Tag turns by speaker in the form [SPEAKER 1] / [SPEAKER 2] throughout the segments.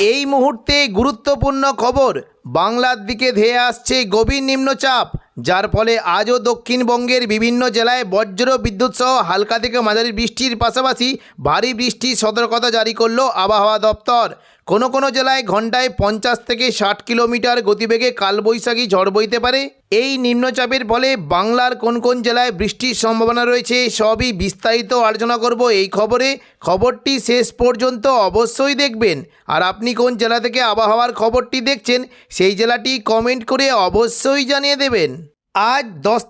[SPEAKER 1] এই মুহূর্তে গুরুত্বপূর্ণ খবর, বাংলার দিকে ধেয়ে আসছে গভীর নিম্নচাপ, যার ফলে আজও দক্ষিণবঙ্গের বিভিন্ন জেলায় বজ্র বিদ্যুৎ সহ হালকা থেকে মাঝারি বৃষ্টির পাশাপাশি ভারী বৃষ্টির সতর্কতা জারি করলো আবহাওয়া দপ্তর। কোনো কোনো জেলায় ঘন্টায় 50 থেকে 60 কিলোমিটার গতিবেগে কালবৈশাখী ঝড় বইতে পারে। এই নিম্নচাপের ফলে বাংলার কোন কোন জেলায় বৃষ্টির সম্ভাবনা রয়েছে সবই বিস্তারিত আলোচনা করব এই খবরে। খবরটি শেষ পর্যন্ত অবশ্যই দেখবেন। আর আপনি কোন জেলা থেকে আবহাওয়ার খবরটি দেখছেন সেই জেলাটি কমেন্ট করে অবশ্যই জানিয়ে দেবেন। আজ 10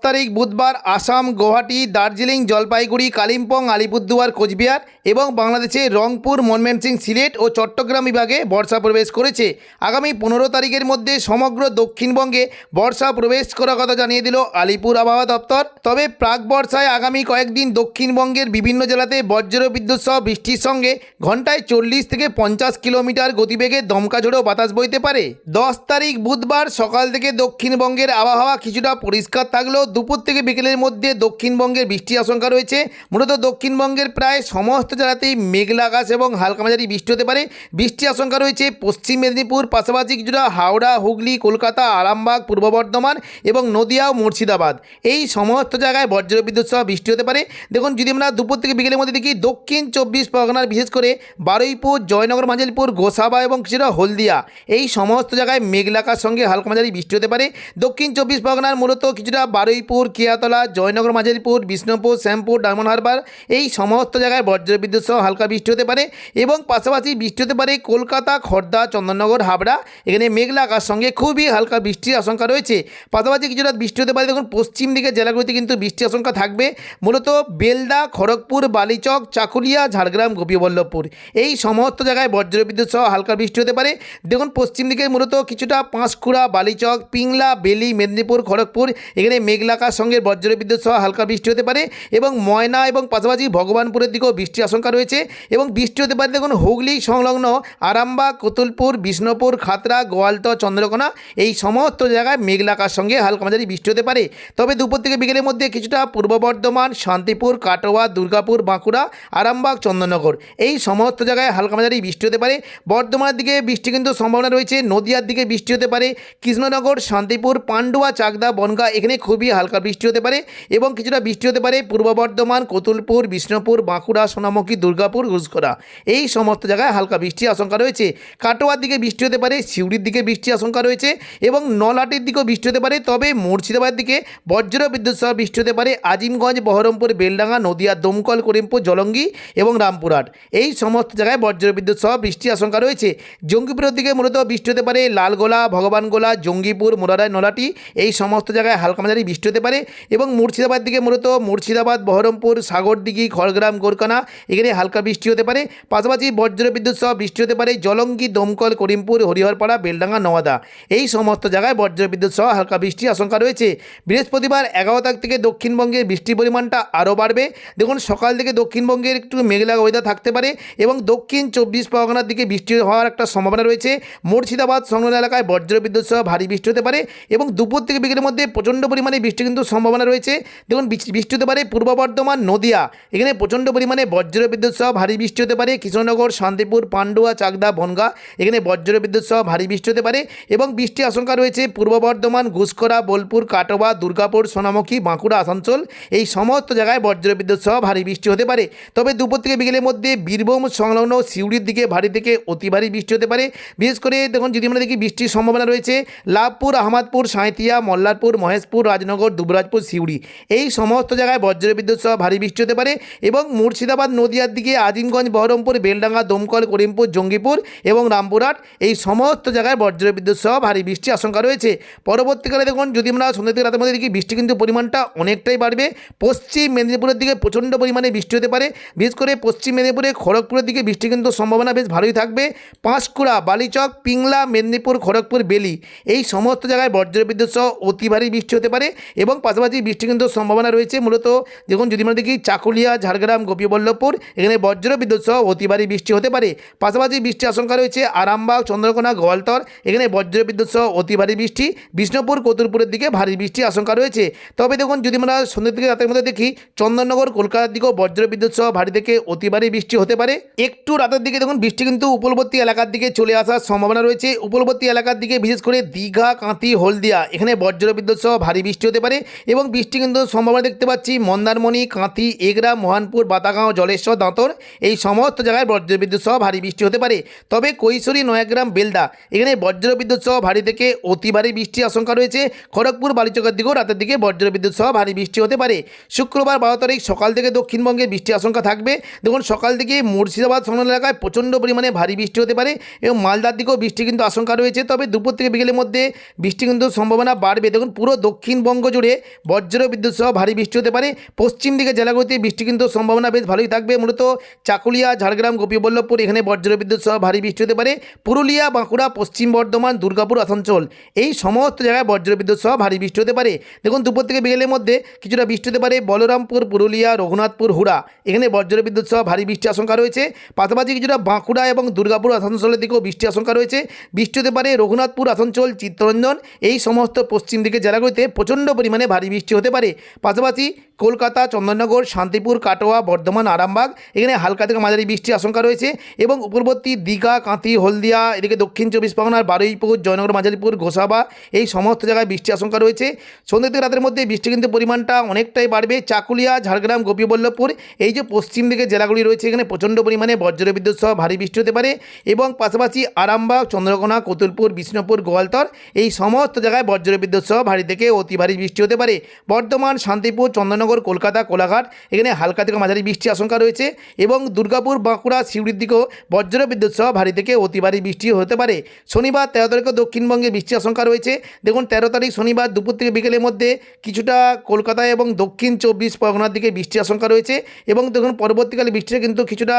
[SPEAKER 1] তারিখ বুধবার আসাম, গুয়াহাটি, দার্জিলিং, জলপাইগুড়ি, কালিম্পং, আলিপুরদুয়ার, কোচবিহার এবং বাংলাদেশের রংপুর, ময়মনসিংহ, সিলেট ও চট্টগ্রাম বিভাগে বর্ষা প্রবেশ করেছে। আগামী 15 তারিখের মধ্যে সমগ্র দক্ষিণবঙ্গে বর্ষা প্রবেশ করার কথা জানিয়ে দিল আলিপুর আবহাওয়া দপ্তর। তবে প্রাক বর্ষায় আগামী কয়েকদিন দক্ষিণবঙ্গের বিভিন্ন জেলাতে বজ্র বিদ্যুৎ সহ বৃষ্টির সঙ্গে ঘন্টায় 40 থেকে 50 কিলোমিটার গতিবেগে দমকা ঝোড়ো বাতাস বইতে পারে। 10 তারিখ বুধবার সকাল থেকে দক্ষিণবঙ্গের আবহাওয়া কিছুটা পরিষ্কার থাকলেও দুপুর থেকে বিকেলের মধ্যে দক্ষিণবঙ্গের বৃষ্টির আশঙ্কা রয়েছে। মূলত দক্ষিণবঙ্গের প্রায় সমস্ত জেলাতেই মেঘলা আকাশ এবং হালকা মাঝারি বৃষ্টি হতে পারে। বৃষ্টির আশঙ্কা রয়েছে পশ্চিম মেদিনীপুর, পাশাপাশি কিছুটা হাওড়া, হুগলি, কলকাতা, আরামবাগ, পূর্ব বর্ধমান এবং নদিয়া ও মুর্শিদাবাদ, এই সমস্ত জায়গায় বজ্রবিদ্যুৎ সহ বৃষ্টি হতে পারে। দেখুন, যদি আমরা দুপুর থেকে বিকেলের মধ্যে দেখি দক্ষিণ 24 পরগনার বিশেষ করে বারুইপুর, জয়নগর, মাঝিলপুর, গোসাবা এবং কিছুটা হলদিয়া, এই সমস্ত জায়গায় মেঘলা আকাশ সঙ্গে হালকা মাঝারি বৃষ্টি হতে পারে। দক্ষিণ 24 পরগনার মূলত কিছুটা বারুইপুর, কিয়াতলা, জয়নগর, মাঝিলপুর, বিষ্ণুপুর, শ্যামপুর, ডায়মন্ড হারবার, এই সমস্ত জায়গায় বজ্রবিদ্যুৎ সহ হালকা বৃষ্টি হতে পারে। এবং পাশাপাশি বৃষ্টি হতে পারে কলকাতা, খড়দা, চন্দননগর, হাবড়া, এখানে মেঘলা আকাশ সঙ্গে খুবই হালকা বৃষ্টির আশঙ্কা রয়েছে। পাশাপাশি কিছুটা বৃষ্টি হতে পারে। দেখুন, পশ্চিম দিকের জেলাগুলিতে কিন্তু বৃষ্টির আশঙ্কা থাকবে। মূলত বেলদা, খড়গপুর, বালিচক, চাকুলিয়া, ঝাড়গ্রাম, গোপীবল্লভপুর, এই সমস্ত জায়গায় বজ্রবিদ্যুৎ সহ হালকা বৃষ্টি হতে পারে। দেখুন, পশ্চিম দিকে মূলত কিছুটা পাঁশকুড়া, বালিচক, পিংলা, বেলি, মেদিনীপুর, খড়গপুর, এখানে মেঘলা আকাশ সঙ্গে বজ্রবিদ্যুৎ সহ হালকা বৃষ্টি হতে পারে। এবং ময়না এবং পাশাপাশি ভগবানপুরের দিকেও বৃষ্টির আশঙ্কা রয়েছে এবং বৃষ্টি হতে পারে। দেখুন, হুগলি সংলগ্ন আরামবাগ, কতুলপুর, বিষ্ণুপুর, খাতড়া, গোয়ালতর, চন্দ্রকোনা, এই সমস্ত জায়গায় মেঘলা আকাশ সঙ্গে হালকা মাঝারি বৃষ্টি হতে পারে। তবে দুপুর থেকে বিকেলের মধ্যে কিছুটা পূর্ব বর্ধমান, শান্তিপুর, কাটোয়া, দুর্গাপুর, বাঁকুড়া, আরামবাগ, চন্দননগর, এই সমস্ত জায়গায় হালকা মাঝারি বৃষ্টি হতে পারে। বর্ধমানের দিকে বৃষ্টি কিন্তু সম্ভাবনা রয়েছে। নদিয়ার দিকে বৃষ্টি হতে পারে। কৃষ্ণনগর, শান্তিপুর, পান্ডুয়া, চাকদা, বনগাঁ, এখানে খুবই হালকা বৃষ্টি হতে পারে। এবং কিছুটা বৃষ্টি হতে পারে পূর্ব বর্ধমান, কতুলপুর, বিষ্ণুপুর, বাঁকুড়া, সোনামুখী, দুর্গাপুর, ঘুষকরা, এই সমস্ত জায়গায় হালকা বৃষ্টির আশঙ্কা রয়েছে। কাটোয়ার দিকে বৃষ্টি হতে পারে। সিউড়ির দিকে বৃষ্টির আশঙ্কা রয়েছে এবং নলহাটির দিকেও বৃষ্টি হতে পারে। তবে মুর্শিদাবাদ দিকে বজ্র বিদ্যুৎ সহ বৃষ্টি হতে পারে। আজিমগঞ্জ, বহরমপুর, বেলডাঙ্গা, নদিয়া, দমকল, করিমপুর, জলঙ্গি এবং রামপুরহাট, এই সমস্ত জায়গায় বজ্র বিদ্যুৎ সহ বৃষ্টির আশঙ্কা রয়েছে। জঙ্গিপুরের দিকে মূলত বৃষ্টি হতে পারে। লালগোলা, ভগবানগোলা, জঙ্গিপুর, মোরারায়, নলাটি, এই সমস্ত জায়গায় হালকা মাঝারি বৃষ্টি হতে পারে। এবং মুর্শিদাবাদ দিকে মূলত মুর্শিদাবাদ, বহরমপুর, সাগরদিঘি, খড়গ্রাম, গোরকানা, এখানে হালকা বৃষ্টি হতে পারে। পাশাপাশি বজ্র বিদ্যুৎ সহ বৃষ্টি হতে পারে জলঙ্গি, দমকল, করিমপুর, হরিহরপাড়া, বেলডাঙ্গা, নওয়াদা, এই সমস্ত জায়গায় বজ্র বিদ্যুৎ সহ হালকা বৃষ্টির আশঙ্কা রয়েছে। বৃহস্পতিবার 11 তারিখ থেকে দক্ষিণবঙ্গের বৃষ্টির পরিমাণটা আরও বাড়বে। দেখুন, সকাল থেকে দক্ষিণবঙ্গের একটু মেঘলা ওয়েদার থাকতে পারে এবং দক্ষিণ 24 পরগনার দিকে বৃষ্টি হওয়ার একটা সম্ভাবনা রয়েছে। মুর্শিদাবাদ সংলগ্ন এলাকায় বজ্র বিদ্যুৎ সহ ভারী বৃষ্টি হতে পারে এবং দুপুর থেকে বিকেলের মধ্যে প্রচণ্ড পরিমাণে বৃষ্টি কিন্তু সম্ভাবনা রয়েছে। দেখুন, বৃষ্টি হতে পারে পূর্ব বর্ধমান, নদিয়া, এখানে প্রচণ্ড পরিমাণে বজ্র বিদ্যুৎ সহ ভারী বৃষ্টি হতে পারে। কৃষ্ণনগর, শান্তিপুর, পান্ডুয়া, চাকদা, বনগাঁ, এখানে বজ্র বিদ্যুৎ সহ ভারী বৃষ্টি হতে পারে এবং বৃষ্টির আশঙ্কা রয়েছে পূর্ব বর্ধমান, ঘুষকরা, বোলপুর, কাটোয়া, দুর্গাপুর, সোনামুখী, বাঁকুড়া, আসানসোল, এই সমস্ত জায়গায় বজ্র বিদ্যুৎ সহ ভারী বৃষ্টি হতে পারে। তবে দুপুর থেকে বিকেলের মধ্যে বীরভূম সংলগ্ন সিউড়ির দিকে ভারী থেকে অতি ভারী বৃষ্টি হতে পারে। বিশেষ করে দেখুন, যদি আমরা দেখি বৃষ্টির সম্ভাবনা রয়েছে লাভপুর, আহমদপুর, সাঁইথিয়া, মল্লারপুর, মহেশপুর, রাজনগর, দুবরাজপুর, সিউড়ি, এই সমস্ত জায়গায় বজ্র বিদ্যুৎ সহ ভারী বৃষ্টি হতে পারে। এবং মুর্শিদাবাদ, নদিয়ার দিকে আজিমগঞ্জ, বহরমপুর, বেলডাঙ্গা, দমকল, করিমপুর, জঙ্গিপুর এবং রামপুরহাট, এই সমস্ত জায়গায় বজ্র বিদ্যুৎ সহ ভারী বৃষ্টির আশঙ্কা রয়েছে। পরবর্তীকালে দেখুন, যদি আমরা সন্ধ্যা থেকে রাতের মধ্যে দেখি বৃষ্টি কিন্তু পরিমাণটা অনেকটাই বাড়বে। পশ্চিম মেদিনীপুরের দিকে প্রচণ্ড পরিমাণে বৃষ্টি হতে পারে। বিশেষ করে পশ্চিম মেদিনীপুরে খড়গপুরের দিকে বৃষ্টি কিন্তু সম্ভাবনা বেশ ভালোই থাকবে। পাঁশকুড়া, বালিচক, পিংলা, মেদিনীপুর, খড়গপুর, বেলি, এই সমস্ত জায়গায় বজ্র বিদ্যুৎ সহ অতি ভারী ভারী বৃষ্টি হতে পারে এবং পাশাপাশি বৃষ্টি কিন্তু সম্ভাবনা রয়েছে। মূলত দেখুন যদি আমরা দেখি চাকুলিয়া, ঝাড়গ্রাম, গোপীবল্লভপুর এখানে বজ্র বিদ্যুৎ সহ অতি ভারী বৃষ্টি হতে পারে। পাশাপাশি বৃষ্টির আশঙ্কা রয়েছে আরামবাগ, চন্দ্রকোনা, গোয়ালতর এখানে বজ্র বিদ্যুৎ সহ অতি ভারী বৃষ্টি। বিষ্ণুপুর, কতুলপুরের দিকে ভারী বৃষ্টির আশঙ্কা রয়েছে। তবে দেখুন যদি আমরা সন্ধ্যের দিকে রাতের মধ্যে দেখি চন্দননগর, কলকাতার দিকেও বজ্র বিদ্যুৎ সহ ভারী থেকে অতি ভারী বৃষ্টি হতে পারে। একটু রাতের দিকে দেখুন বৃষ্টি কিন্তু উপকূলবর্তী এলাকার দিকে চলে আসার সম্ভাবনা রয়েছে। উপকূলবর্তী এলাকার দিকে বিশেষ করে দীঘা, কাঁথি, হলদিয়া এখানে বজ্র বিদ্যুৎ সহ ভারী বৃষ্টি হতে পারে এবং বৃষ্টি কিন্তু সম্ভাবনা দেখতে পাচ্ছি মন্দারমণি, কাঁথি, এগরা, মোহনপুর, বাতাগাঁও, জলেশ্বর, দাঁতর এই সমস্ত জায়গায় বজ্র বিদ্যুৎ সহ ভারী বৃষ্টি হতে পারে। তবে কৈশোরী, নয়াগ্রাম, বেলদা এখানে বজ্র বিদ্যুৎ সহ ভারী থেকে অতি ভারী বৃষ্টির আশঙ্কা রয়েছে। খড়গপুর, বালিচকের দিকেও রাতের দিকে বজ্র বিদ্যুৎ সহ ভারী বৃষ্টি হতে পারে। শুক্রবার 12 তারিখ সকাল থেকে দক্ষিণবঙ্গে বৃষ্টির আশঙ্কা থাকবে। দেখুন সকাল থেকে মুর্শিদাবাদ সংলগ্ন এলাকায় প্রচণ্ড পরিমাণে ভারী বৃষ্টি হতে পারে এবং মালদার দিকেও বৃষ্টি কিন্তু আশঙ্কা রয়েছে। তবে দুপুর থেকে বিকেলের মধ্যে বৃষ্টি কিন্তু সম্ভাবনা বাড়বে। দেখুন পুরো দক্ষিণবঙ্গ জুড়ে বজ্র বিদ্যুৎ সহ ভারী বৃষ্টি হতে পারে। পশ্চিম দিকে জেলাগুলিতে বৃষ্টি কিন্তু সম্ভাবনা বেশ ভালোই থাকবে। মূলত চাকুলিয়া, ঝাড়গ্রাম, গোপীবল্লভপুর এখানে বজ্র বিদ্যুৎ সহ ভারী বৃষ্টি হতে পারে। পুরুলিয়া, বাঁকুড়া, পশ্চিম বর্ধমান, দুর্গাপুর, আসানসোল এই সমস্ত জায়গায় বজ্র বিদ্যুৎ সহ ভারী বৃষ্টি হতে পারে। দেখুন দুপুর থেকে বিকেলের মধ্যে কিছুটা বৃষ্টি হতে পারে বলরামপুর, পুরুলিয়া, রঘুনাথপুর, হুড়া এখানে বজ্র বিদ্যুৎ সহ ভারী বৃষ্টির আশঙ্কা রয়েছে। পাশাপাশি কিছুটা বাঁকুড়া এবং দুর্গাপুর, আসানসোলের দিকেও বৃষ্টির আশঙ্কা রয়েছে। বৃষ্টি হতে পারে রঘুনাথপুর, আসানসোল, চিত্তরঞ্জন এই সমস্ত পশ্চিম দিকের জেলাগুলিতে প্রচণ্ড পরিমাণে ভারী বৃষ্টি হতে পারে। পাশাপাশি কলকাতা, চন্দননগর, শান্তিপুর, কাটোয়া, বর্ধমান, আরামবাগ এখানে হালকা থেকে মাঝারি বৃষ্টির আশঙ্কা রয়েছে এবং উপকূলবর্তী দীঘা, কাঁথি, হলদিয়া এদিকে দক্ষিণ 24 পরগনার বারুইপুর, জয়নগর, মাঝারিপুর, গোসাবা এই সমস্ত জায়গায় বৃষ্টির আশঙ্কা রয়েছে। সন্ধ্যে থেকে রাতের মধ্যে বৃষ্টি কিন্তু পরিমাণটা অনেকটাই বাড়বে। চাকুলিয়া, ঝাড়গ্রাম, গোপীবল্লভপুর এই যে পশ্চিম দিকে জেলাগুলি রয়েছে এখানে প্রচণ্ড পরিমাণে বজ্র বিদ্যুৎ সহ ভারী বৃষ্টি হতে পারে এবং পাশাপাশি আরামবাগ, চন্দ্রকোনা, কতুলপুর, বিষ্ণুপুর, গোয়ালতর এই সমস্ত জায়গায় বজ্র বিদ্যুৎ সহ ভারী থেকে অতি ভারী বৃষ্টি হতে পারে। বর্ধমান, শান্তিপুর, চন্দননগর, কলকাতা, কোলাঘাট এখানে হালকা থেকে মাঝারি বৃষ্টির আশঙ্কা রয়েছে এবং দুর্গাপুর, বাঁকুড়া, সিউড়ির দিকেও বজ্র বিদ্যুৎ সহ ভারী থেকে অতি ভারী বৃষ্টি হতে পারে। শনিবার 13 তারিখে দক্ষিণবঙ্গে বৃষ্টির আশঙ্কা রয়েছে। দেখুন 13 তারিখ শনিবার দুপুর থেকে বিকেলের মধ্যে কিছুটা কলকাতায় এবং দক্ষিণ 24 পরগনার দিকে বৃষ্টির আশঙ্কা রয়েছে এবং দেখুন পরবর্তীকালে বৃষ্টিটা কিন্তু কিছুটা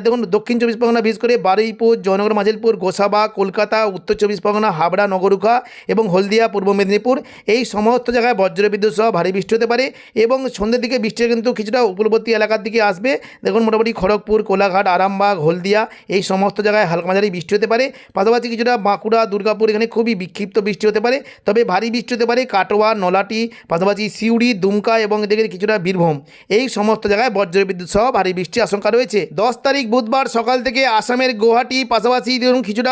[SPEAKER 1] দেখুন দক্ষিণ 24 পরগনা বিশেষ করে বারুইপুর, জয়নগর, মাঝিলপুর, গোসাবা, কলকাতা, উত্তর 24 পরগনা, হাবড়া, নগরুখা এবং হলদিয়া, পূর্ব মেদিনীপুর এই সমস্ত জায়গায় বজ্র বিদ্যুৎ সহ ভারী বৃষ্টি হতে পারে এবং সন্ধ্যের দিকে বৃষ্টিটা কিন্তু কিছুটা উপকূলবর্তী এলাকার দিকে আসবে। দেখুন মোটামুটি খড়গপুর, কোলাঘাট, আরামবাগ, হলদিয়া এই সমস্ত জায়গায় হালকা মাঝারি বৃষ্টি হতে পারে। পাশাপাশি কিছুটা বাঁকুড়া, দুর্গাপুর এখানে খুবই বিক্ষিপ্ত বৃষ্টি হতে পারে। তবে ভারী বৃষ্টি হতে পারে কাটোয়া, নলাটি, পাশাপাশি সিউড়ি, দুমকা এবং এদিকে কিছুটা বীরভূম এই সমস্ত জায়গায় বজ্র বিদ্যুৎ সহ ভারী বৃষ্টির আশঙ্কা রয়েছে। 10 তারিখ বুধবার সকাল থেকে আসামের গুয়াহাটি, পাশাপাশি ধরুন কিছুটা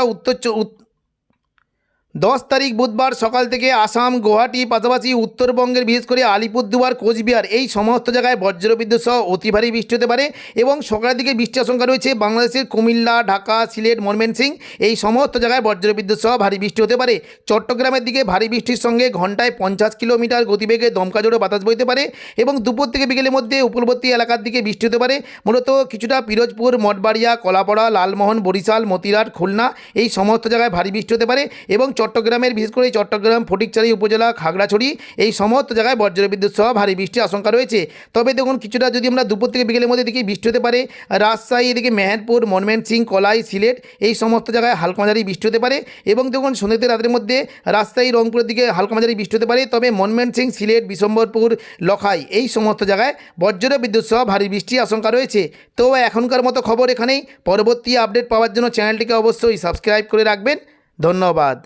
[SPEAKER 1] 10 তারিখ বুধবার সকাল থেকে আসাম, গুয়াহাটি, পাশাপাশি উত্তরবঙ্গের বিশেষ করে আলিপুরদুয়ার, কোচবিহার এই সমস্ত জায়গায় বজ্র বিদ্যুৎ সহ অতি ভারী বৃষ্টি হতে পারে এবং সকালের দিকে বৃষ্টির আশঙ্কা রয়েছে বাংলাদেশের কুমিল্লা, ঢাকা, সিলেট, ময়মনসিংহ এই সমস্ত জায়গায় বজ্র বিদ্যুৎ সহ ভারী বৃষ্টি হতে পারে। চট্টগ্রামের দিকে ভারী বৃষ্টির সঙ্গে ঘন্টায় 50 কিলোমিটার গতিবেগে দমকা জোরে বাতাস বইতে পারে এবং দুপুর থেকে বিকেলের মধ্যে উপকূলবর্তী এলাকার দিকে বৃষ্টি হতে পারে। মূলত কিছুটা পিরোজপুর, মঠবাড়িয়া, কলাপাড়া, লালমোহন, বরিশাল, মতিরাট, খুলনা এই সমস্ত জায়গায় ভারী বৃষ্টি হতে পারে এবং চট্টগ্রামের বিশেষ করে চট্টগ্রাম, ফটিকছড়ি উপজেলা, খাগড়াছড়ি এই সমস্ত জায়গায় বজ্র বিদ্যুৎ সহ ভারী বৃষ্টির আশঙ্কা রয়েছে। তবে দেখুন কিছুটা যদি আমরা দুপুর থেকে বিকেলের মধ্যে দেখি বৃষ্টি হতে পারে রাজশাহী, এদিকে মেহেরপুর, ময়মনসিংহ, কলাই, সিলেট এই সমস্ত জায়গায় হালকা মাঝারি বৃষ্টি হতে পারে এবং দেখুন সন্ধ্যে রাতের মধ্যে রাজশাহী, রংপুরের দিকে হালকা মাঝারি বৃষ্টি হতে পারে। তবে ময়মনসিংহ, সিলেট, বিশম্বরপুর, লখাই এই সমস্ত জায়গায় বজ্র বিদ্যুৎ সহ ভারী বৃষ্টির আশঙ্কা রয়েছে। তো এখনকার মতো খবর এখানেই। পরবর্তী আপডেট পাওয়ার জন্য চ্যানেলটিকে অবশ্যই সাবস্ক্রাইব করে রাখবেন। ধন্যবাদ।